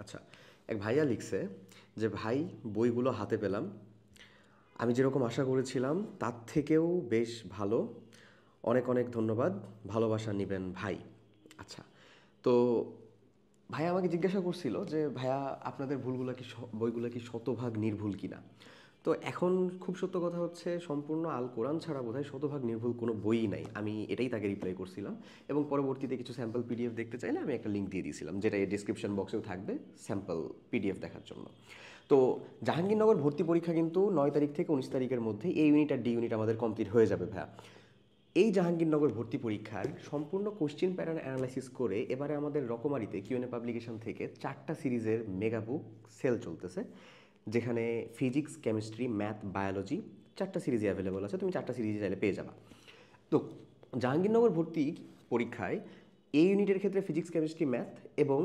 আচ্ছা, এক ভাইয়া লিখছে যে ভাই, বইগুলো হাতে পেলাম, আমি যেরকম আশা করেছিলাম তার থেকেও বেশ ভালো। অনেক অনেক ধন্যবাদ, ভালোবাসা নিবেন ভাই। আচ্ছা, তো ভাইয়া আমাকে জিজ্ঞাসা করছিল যে ভাইয়া, আপনাদের ভুলগুলো কি বইগুলো কি শতভাগ নির্ভুল কিনা। তো এখন খুব সত্য কথা হচ্ছে, সম্পূর্ণ আল কোরআন ছাড়া বোধহয় শতভাগ নির্ভুল কোনো বইই নাই। আমি এটাই তাকে রিপ্লাই করছিলাম, এবং পরবর্তীতে কিছু স্যাম্পল পিডিএফ দেখতে চাইলে আমি একটা লিঙ্ক দিয়ে দিয়েছিলাম, যেটা এই ডিসক্রিপশন বক্সেও থাকবে স্যাম্পল পিডিএফ দেখার জন্য। তো জাহাঙ্গীরনগর ভর্তি পরীক্ষা কিন্তু 9 তারিখ থেকে 19 তারিখের মধ্যে এ ইউনিট আর ডি ইউনিট আমাদের কমপ্লিট হয়ে যাবে ভাইয়া। এই জাহাঙ্গীরনগর ভর্তি পরীক্ষার সম্পূর্ণ কোশ্চেন প্যাটার্ন অ্যানালাইসিস করে এবারে আমাদের রকমারিতে কিউএনএ পাবলিকেশন থেকে 4টা সিরিজের মেগা বুক সেল চলতেছে, যেখানে ফিজিক্স, কেমিস্ট্রি, ম্যাথ, বায়োলজি 4টা সিরিজে অ্যাভেলেবল আছে। তুমি 4টা সিরিজে চাইলে পেয়ে যাবা। তো জাহাঙ্গীরনগর ভর্তি পরীক্ষায় এ ইউনিটের ক্ষেত্রে ফিজিক্স, কেমিস্ট্রি, ম্যাথ, এবং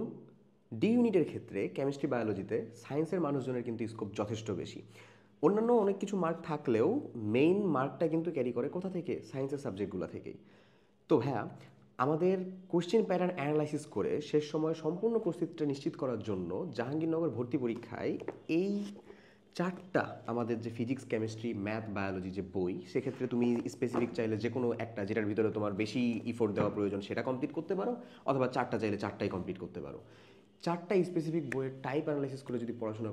ডি ইউনিটের ক্ষেত্রে কেমিস্ট্রি, বায়োলজিতে সায়েন্সের মানুষজনের কিন্তু স্কোপ যথেষ্ট বেশি। অন্যান্য অনেক কিছু মার্ক থাকলেও মেইন মার্কটা কিন্তু ক্যারি করে কোথা থেকে? সায়েন্সের সাবজেক্টগুলো থেকেই। তো হ্যাঁ, আমাদের কোশ্চেন প্যাটার্ন অ্যানালাইসিস করে শেষ সময় সম্পূর্ণ প্রস্তুতিটা নিশ্চিত করার জন্য জাহাঙ্গীরনগর ভর্তি পরীক্ষায় এই 4টা আমাদের যে ফিজিক্স, কেমিস্ট্রি, ম্যাথ, বায়োলজি যে বই, সেক্ষেত্রে তুমি স্পেসিফিক চাইলে যে কোনো একটা, যেটার ভিতরে তোমার বেশি ইফোর্ট দেওয়া প্রয়োজন, সেটা কমপ্লিট করতে পারো, অথবা 4টা চাইলে 4টাই কমপ্লিট করতে পারো। 4টা স্পেসিফিক বইয়ের টাইপ অ্যানালাইসিস করে যদি পড়াশোনা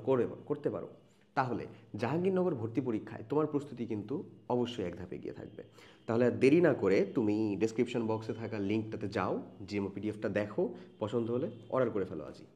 করতে পারো, তাহলে জাহাঙ্গীরনগর ভর্তি পরীক্ষায় তোমার প্রস্তুতি কিন্তু অবশ্যই এক ধাপে এগিয়ে থাকবে। তাহলে আর দেরি না করে তুমি ডেসক্রিপশন বক্সে থাকা লিঙ্কটাতে যাও, জিএমও পিডিএফটা দেখো, পছন্দ হলে অর্ডার করে ফেলো আজই।